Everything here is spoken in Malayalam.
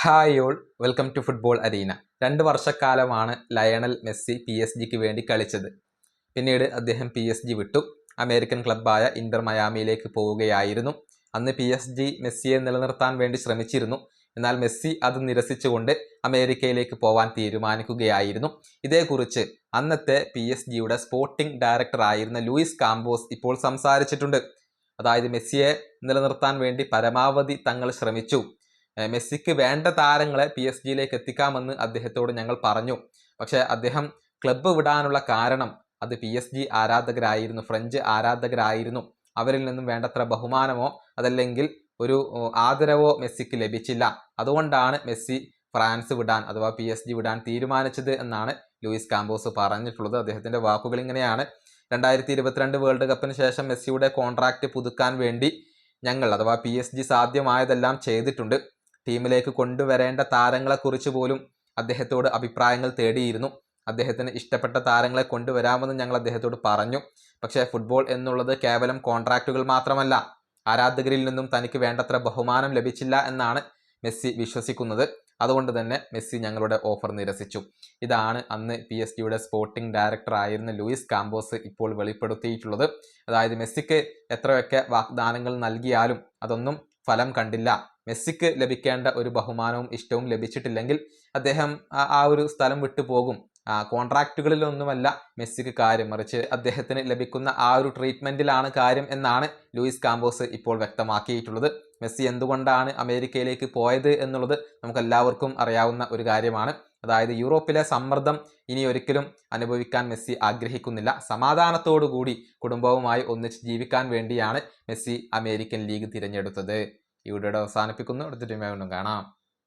Hi all, welcome to football arena. 2 വർഷക്കാലമാണ് ലയണൽ മെസ്സി PSG വേണ്ടി കളിച്ചത്. പിന്നീട് അദ്ദേഹം PSG വിട്ടു അമേരിക്കൻ ക്ലബ്ബായ ഇന്റർ മയാമിയിലേക്ക് പോവുകയായിരുന്നു. അന്ന് PSG മെസ്സിയെ നിലനിർത്താൻ വേണ്ടി ശ്രമിച്ചിരുന്നു. എന്നാൽ മെസ്സി അത് നിരസിച്ചുകൊണ്ട് അമേരിക്കയിലേക്ക് പോവാൻ തീരുമാനിക്കുകയായിരുന്നു. ഇതേക്കുറിച്ച് അന്നത്തെ PSG സ്പോർട്ടിംഗ് ഡയറക്ടർ ആയിരുന്ന ലൂയിസ് കാമ്പോസ് ഇപ്പോൾ സംസാരിച്ചിട്ടുണ്ട്. അതായത് മെസ്സിയെ നിലനിർത്താൻ വേണ്ടി പരമാവധി തങ്ങൾ ശ്രമിച്ചു. മെസ്സിക്ക് വേണ്ട താരങ്ങളെ PSG എത്തിക്കാമെന്ന് അദ്ദേഹത്തോട് ഞങ്ങൾ പറഞ്ഞു. പക്ഷേ അദ്ദേഹം ക്ലബ്ബ് വിടാനുള്ള കാരണം അത് PSG ആരാധകരായിരുന്നു, ഫ്രഞ്ച് ആരാധകരായിരുന്നു. അവരിൽ നിന്നും വേണ്ടത്ര ബഹുമാനമോ അതല്ലെങ്കിൽ ഒരു ആദരവോ മെസ്സിക്ക് ലഭിച്ചില്ല. അതുകൊണ്ടാണ് മെസ്സി ഫ്രാൻസ് വിടാൻ അഥവാ PSG വിടാൻ തീരുമാനിച്ചത് എന്നാണ് ലൂയിസ് കാമ്പോസ് പറഞ്ഞിട്ടുള്ളത്. അദ്ദേഹത്തിന്റെ വാക്കുകൾ ഇങ്ങനെയാണ്: 2022 വേൾഡ് കപ്പിന് ശേഷം മെസ്സിയുടെ കോൺട്രാക്റ്റ് പുതുക്കാൻ വേണ്ടി ഞങ്ങൾ അഥവാ PSG സാധ്യമായതെല്ലാം ചെയ്തിട്ടുണ്ട്. ടീമിലേക്ക് കൊണ്ടുവരേണ്ട താരങ്ങളെക്കുറിച്ച് പോലും അദ്ദേഹത്തോട് അഭിപ്രായങ്ങൾ തേടിയിരുന്നു. അദ്ദേഹത്തിന് ഇഷ്ടപ്പെട്ട താരങ്ങളെ കൊണ്ടുവരാമെന്ന് ഞങ്ങൾ അദ്ദേഹത്തോട് പറഞ്ഞു. പക്ഷേ ഫുട്ബോൾ എന്നുള്ളത് കേവലം കോൺട്രാക്റ്റുകൾ മാത്രമല്ല. ആരാധകരിൽ നിന്നും തനിക്ക് വേണ്ടത്ര ബഹുമാനം ലഭിച്ചില്ല എന്നാണ് മെസ്സി വിശ്വസിക്കുന്നത്. അതുകൊണ്ട് തന്നെ മെസ്സി ഞങ്ങളുടെ ഓഫർ നിരസിച്ചു. ഇതാണ് അന്ന് PSG സ്പോർട്ടിംഗ് ഡയറക്ടർ ആയിരുന്ന ലൂയിസ് കാമ്പോസ് ഇപ്പോൾ വെളിപ്പെടുത്തിയിട്ടുള്ളത്. അതായത് മെസ്സിക്ക് എത്രയൊക്കെ വാഗ്ദാനങ്ങൾ നൽകിയാലും അതൊന്നും ഫലം കണ്ടില്ല. മെസ്സിക്ക് ലഭിക്കേണ്ട ഒരു ബഹുമാനവും ഇഷ്ടവും ലഭിച്ചിട്ടില്ലെങ്കിൽ അദ്ദേഹം ആ ഒരു സ്ഥലം വിട്ടു പോകും. കോൺട്രാക്റ്റുകളിലൊന്നുമല്ല മെസ്സിക്ക് കാര്യം, മറിച്ച് അദ്ദേഹത്തിന് ലഭിക്കുന്ന ആ ഒരു ട്രീറ്റ്മെന്റിലാണ് കാര്യം എന്നാണ് ലൂയിസ് കാമ്പോസ് ഇപ്പോൾ വ്യക്തമാക്കിയിട്ടുള്ളത്. മെസ്സി എന്തുകൊണ്ടാണ് അമേരിക്കയിലേക്ക് പോയത് എന്നുള്ളത് നമുക്കെല്ലാവർക്കും അറിയാവുന്ന ഒരു കാര്യമാണ്. അതായത് യൂറോപ്പിലെ സമ്മർദ്ദം ഇനി ഒരിക്കലും അനുഭവിക്കാൻ മെസ്സി ആഗ്രഹിക്കുന്നില്ല. സമാധാനത്തോടു കൂടി കുടുംബവുമായി ഒന്നിച്ച് ജീവിക്കാൻ വേണ്ടിയാണ് മെസ്സി അമേരിക്കൻ ലീഗ് തിരഞ്ഞെടുത്തത്. ഈ വീഡിയോയുടെ അവസാനിപ്പിക്കുന്നു. അടുത്ത ടീമായി കാണാം.